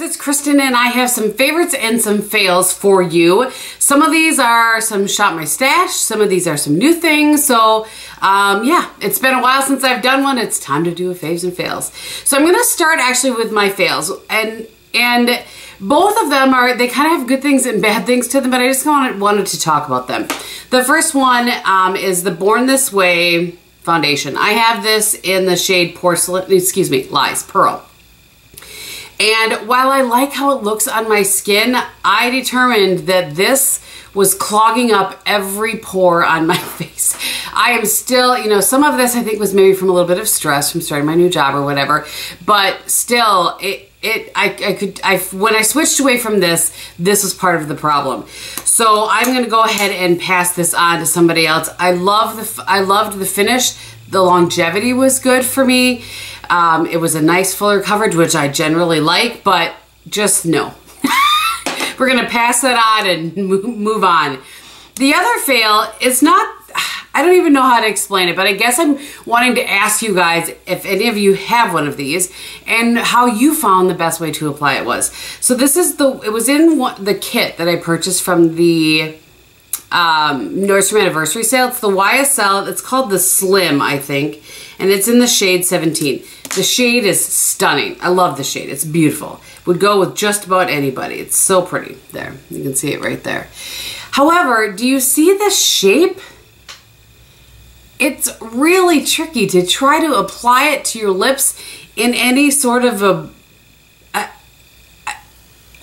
It's Kristin and I have some favorites and some fails for you. Some of these are some Shop My Stash, some of these are some new things. So yeah, it's been a while since I've done one. It's time to do a faves and fails. So I'm gonna start actually with my fails, and both of them are, they kind of have good things and bad things to them, but I just wanted to talk about them. The first one is the Born This Way foundation. I have this in the shade Porcelain, excuse me, Lies, Pearl. And while I like how it looks on my skin, I determined that this was clogging up every pore on my face. I am still, you know, some of this I think was maybe from a little bit of stress from starting my new job or whatever, but still, when I switched away from this was part of the problem. So I'm gonna go ahead and pass this on to somebody else. I loved the finish. The longevity was good for me. It was a nice fuller coverage, which I generally like, but just no. We're gonna pass that on and move on. The other fail is not, I don't even know how to explain it, but I guess I'm wanting to ask you guys if any of you have one of these and how you found the best way to apply it was. So this is it was in the kit that I purchased from the Nordstrom Anniversary Sale. It's the YSL, it's called the Slim, I think, and it's in the shade 17. The shade is stunning. I love the shade. It's beautiful. Would go with just about anybody. It's so pretty. There, you can see it right there. However, do you see the shape? It's really tricky to try to apply it to your lips in any sort of a... I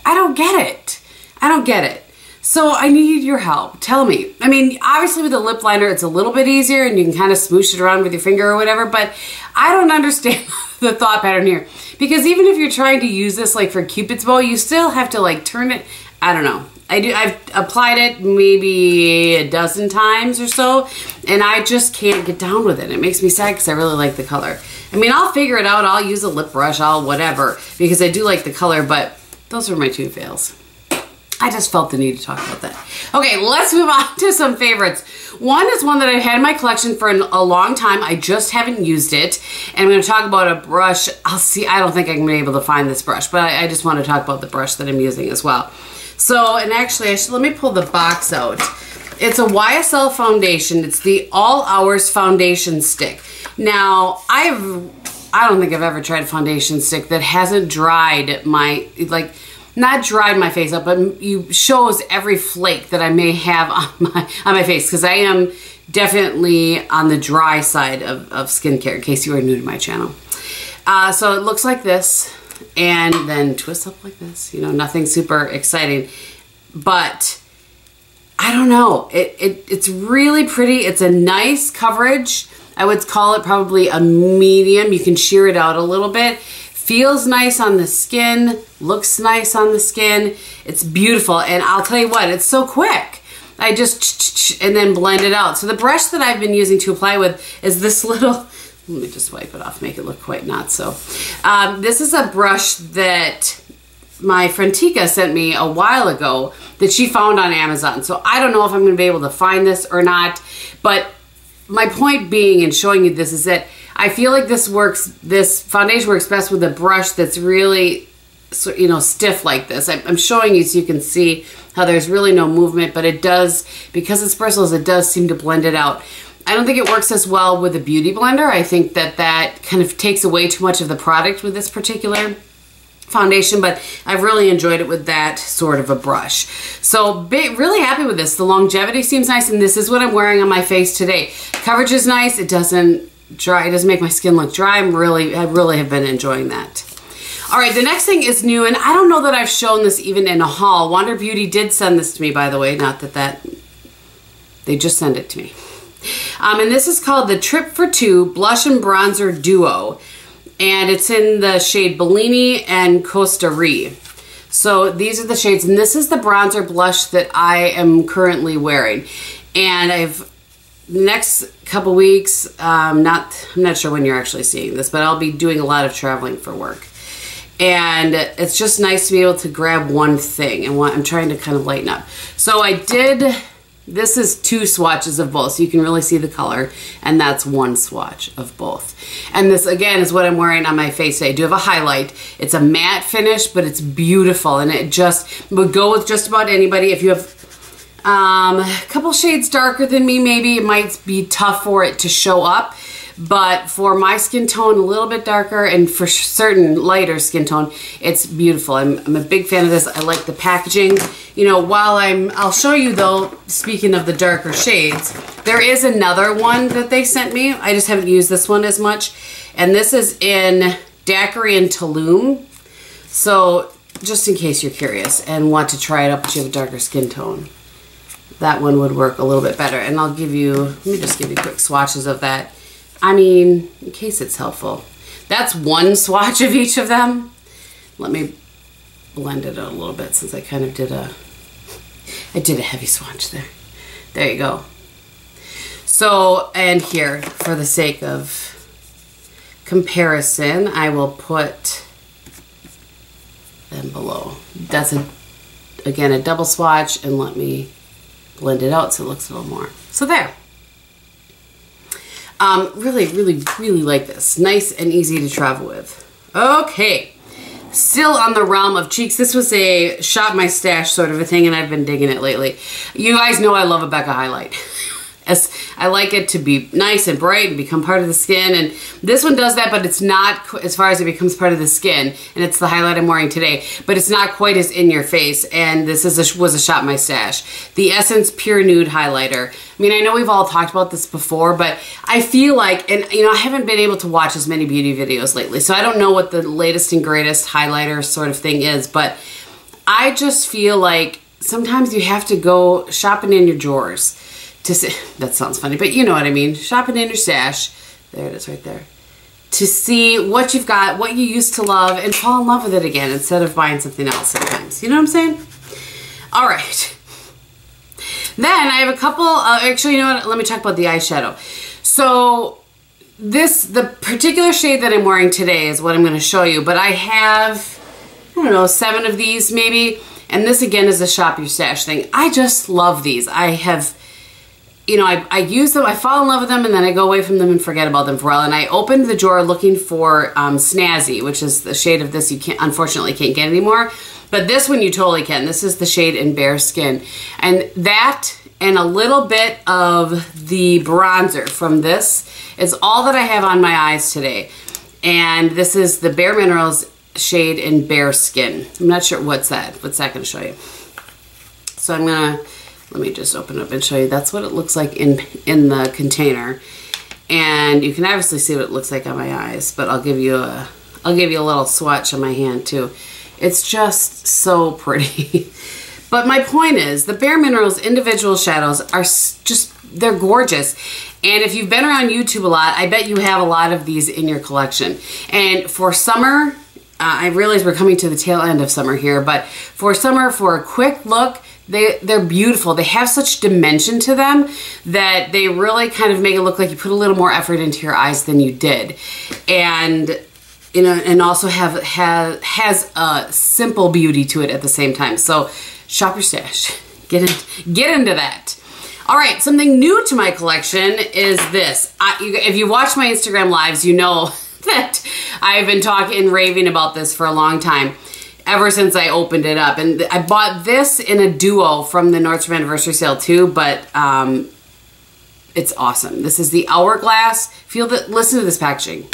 don't get it. I don't get it. So I need your help. Tell me. I mean, obviously with a lip liner, it's a little bit easier and you can kind of smoosh it around with your finger or whatever, but I don't understand the thought pattern here. Because even if you're trying to use this like for Cupid's bow, you still have to like turn it, I don't know. I've applied it maybe a dozen times or so, and I just can't get down with it. It makes me sad because I really like the color. I mean, I'll figure it out. I'll use a lip brush, I'll whatever, because I do like the color, but those are my two fails. I just felt the need to talk about that. Okay, let's move on to some favorites. One is one that I've had in my collection for a long time. I just haven't used it. And I'm gonna talk about a brush. I'll see, I don't think I'm gonna be able to find this brush, but I just wanna talk about the brush that I'm using as well. So, and actually, let me pull the box out. It's a YSL foundation. It's the All Hours Foundation Stick. Now, I don't think I've ever tried a foundation stick that hasn't dried my, like, not dried my face up, but shows every flake that I may have on my face, because I am definitely on the dry side of skincare, in case you are new to my channel. So it looks like this, and then twists up like this. You know, nothing super exciting, but I don't know. It's really pretty. It's a nice coverage. I would call it probably a medium. You can sheer it out a little bit. Feels nice on the skin, looks nice on the skin. It's beautiful, and I'll tell you what, it's so quick. I just and then blend it out. So the brush that I've been using to apply with is this little, let me just wipe it off, make it look quite not so. This is a brush that my friend Tika sent me a while ago that she found on Amazon. So I don't know if I'm gonna be able to find this or not, but my point being in showing you this is that I feel like this foundation works best with a brush that's really, you know, stiff like this. I'm showing you so you can see how there's really no movement, but it does, because it's bristles, it does seem to blend it out. I don't think it works as well with a beauty blender. I think that kind of takes away too much of the product with this particular foundation, but I've really enjoyed it with that sort of a brush. So really happy with this. The longevity seems nice, and this is what I'm wearing on my face today. Coverage is nice. It doesn't dry. It doesn't make my skin look dry. I really have been enjoying that. All right, the next thing is new, and I don't know that I've shown this even in a haul. Wander Beauty did send this to me, by the way. Not that they just sent it to me. And this is called the Trip for Two Blush and Bronzer Duo. And it's in the shade Bellini and Costa Rica. So these are the shades, and this is the bronzer blush that I am currently wearing. And next couple weeks, I'm not sure when you're actually seeing this, but I'll be doing a lot of traveling for work. And it's just nice to be able to grab one thing, and I'm trying to kind of lighten up. So I did This is 2 swatches of both, so you can really see the color, and that's 1 swatch of both. And this, again, is what I'm wearing on my face today. I do have a highlight. It's a matte finish, but it's beautiful, and it just would go with just about anybody. If you have a couple shades darker than me, maybe it might be tough for it to show up. But for my skin tone, a little bit darker, and for certain lighter skin tone, it's beautiful. I'm a big fan of this. I like the packaging. You know, while I'll show you though, speaking of the darker shades, there is another one that they sent me. I just haven't used this one as much. And this is in Daiquiri and Tulum. So just in case you're curious and want to try it up but you have a darker skin tone, that one would work a little bit better. And I'll give you, let me just give you quick swatches of that. I mean, in case it's helpful. That's 1 swatch of each of them. Let me blend it out a little bit since I kind of did a heavy swatch there. There you go. So, and here, for the sake of comparison, I will put them below. That's, again, a double swatch, and let me blend it out so it looks a little more. So there. Really, really, really like this. Nice and easy to travel with. Okay, still on the realm of cheeks. This was a shop my stash sort of a thing, and I've been digging it lately. You guys know I love a Becca highlight. As I like it to be nice and bright and become part of the skin, and this one does that, but it's not as far as it becomes part of the skin, and it's the highlight I'm wearing today, but it's not quite as in your face, and this is was a shop my stash. The Essence Pure Nude Highlighter. I mean, I know we've all talked about this before, but I feel like, and you know, I haven't been able to watch as many beauty videos lately, so I don't know what the latest and greatest highlighter sort of thing is, but I just feel like sometimes you have to go shopping in your drawers to see, that sounds funny, but you know what I mean, shopping in your stash, there it is right there, to see what you've got, what you used to love, and fall in love with it again instead of buying something else sometimes. You know what I'm saying? All right. Then I have a couple, actually, you know what, let me talk about the eyeshadow. So the particular shade that I'm wearing today is what I'm going to show you, but I have, I don't know, 7 of these maybe, and this again is a shop your stash thing. I just love these. I have, you know, I use them, I fall in love with them, and then I go away from them and forget about them for a while. And I opened the drawer looking for Snazzy, which is the shade of this you can't, unfortunately can't get anymore. But this one you totally can. This is the shade in Bare Skin. And that and a little bit of the bronzer from this is all that I have on my eyes today. And this is the Bare Minerals shade in Bare Skin. I'm not sure what's that going to show you. So I'm going to, let me just open it up and show you. That's what it looks like in the container. And you can obviously see what it looks like on my eyes, but I'll give you a little swatch on my hand too. It's just so pretty. But my point is, the Bare Minerals individual shadows are just, they're gorgeous. And if you've been around YouTube a lot, I bet you have a lot of these in your collection. And for summer, I realize we're coming to the tail end of summer here, but for summer, for a quick look, they're beautiful. They have such dimension to them that they really kind of make it look like you put a little more effort into your eyes than you did. And you know, and also has a simple beauty to it at the same time. So shop your stash. Get into that. All right, something new to my collection is this. If you watch my Instagram lives, you know that I've been talking and raving about this for a long time, ever since I opened it up. And I bought this in a duo from the Nordstrom Anniversary Sale too, but it's awesome. This is the Hourglass. Listen to this packaging.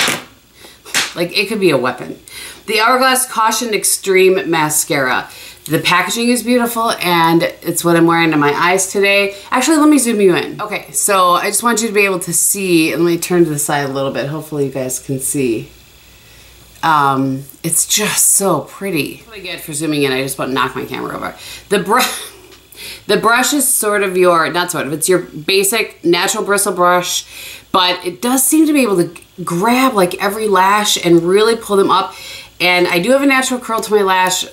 Like, it could be a weapon. The Hourglass Caution Extreme Mascara. The packaging is beautiful, and it's what I'm wearing on my eyes today. Actually, let me zoom you in. Okay, so I just want you to be able to see, and let me turn to the side a little bit. Hopefully you guys can see. It's just so pretty. That's what I get for zooming in. I just about knocked my camera over. The brush is sort of your, not sort of, it's your basic natural bristle brush, but it does seem to be able to grab like every lash and really pull them up. And I do have a natural curl to my lash,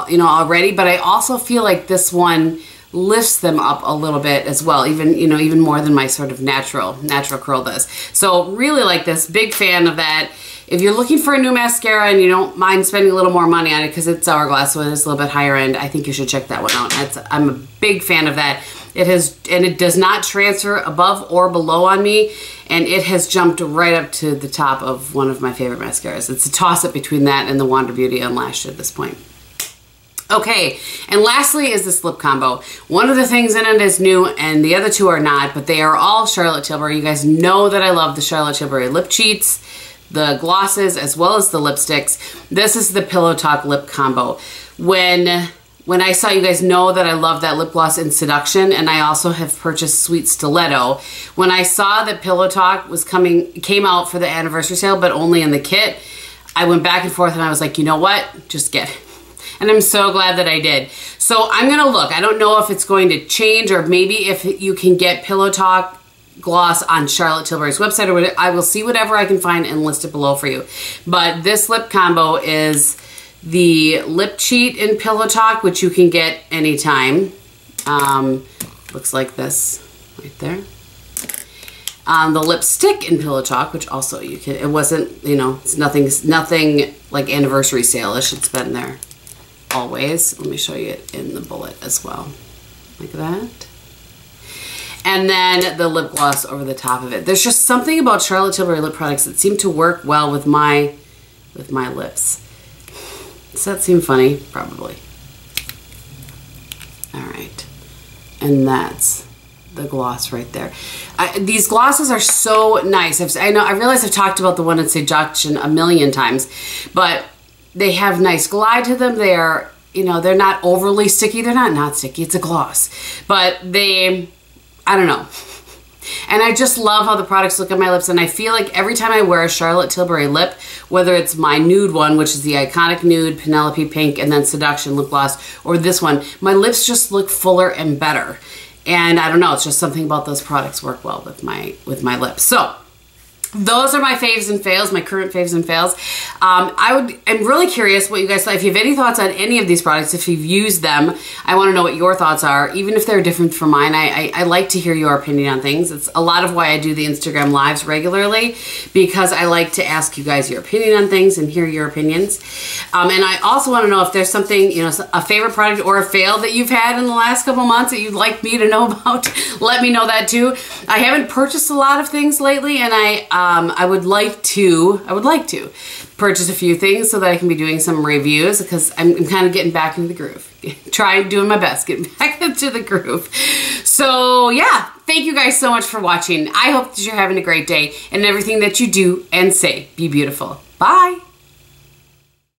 you know, already, but I also feel like this one lifts them up a little bit as well, even more than my sort of natural curl does. So really like this, big fan of that. If you're looking for a new mascara and you don't mind spending a little more money on it because it's Hourglass, so it's a little bit higher end, I think you should check that one out. I'm a big fan of that. it does not transfer above or below on me, and it has jumped right up to the top of one of my favorite mascaras. It's a toss-up between that and the Wander Beauty Unlashed at this point. Okay, and lastly is this lip combo. One of the things in it is new and the other two are not, but they are all Charlotte Tilbury. You guys know that I love the Charlotte Tilbury lip cheats, the glosses, as well as the lipsticks. This is the Pillow Talk lip combo. When I saw, you guys know that I love that lip gloss in Seduction, and I also have purchased Sweet Stiletto. When I saw that Pillow Talk came out for the anniversary sale, but only in the kit, I went back and forth and I was like, you know what? Just get it. And I'm so glad that I did. So I'm gonna look. I don't know if it's going to change, or maybe if you can get Pillow Talk gloss on Charlotte Tilbury's website, or whatever. I will see whatever I can find and list it below for you. But this lip combo is the lip cheat in Pillow Talk, which you can get anytime. Looks like this right there. The lipstick in Pillow Talk, which also you can, it wasn't, you know, it's nothing like anniversary sale-ish. It's been there always. Let me show you it in the bullet as well, like that. And then the lip gloss over the top of it. There's just something about Charlotte Tilbury lip products that seem to work well with my lips. Does that seem funny? Probably. All right, and that's the gloss right there. These glosses are so nice. I realize I've talked about the one in Seduction a million times, but they have nice glide to them. They are, you know, they're not overly sticky. They're not sticky. It's a gloss, but I don't know. And I just love how the products look on my lips, and I feel like every time I wear a Charlotte Tilbury lip, whether it's my nude one, which is the Iconic Nude, Penelope Pink, and then Seduction lip gloss, or this one, my lips just look fuller and better. And I don't know, it's just something about those products work well with my lips. So those are my faves and fails, my current faves and fails. I'm really curious what you guys thought. If you have any thoughts on any of these products, if you've used them, I want to know what your thoughts are, even if they're different from mine. I like to hear your opinion on things. It's a lot of why I do the Instagram lives regularly, because I like to ask you guys your opinion on things and hear your opinions. And I also want to know if there's something, you know, a favorite product or a fail that you've had in the last couple months that you'd like me to know about. Let me know that too. I haven't purchased a lot of things lately, and I would like to purchase a few things so that I can be doing some reviews, because I'm kind of getting back into the groove. Doing my best, getting back into the groove. So yeah, thank you guys so much for watching. I hope that you're having a great day, and everything that you do and say, be beautiful. Bye.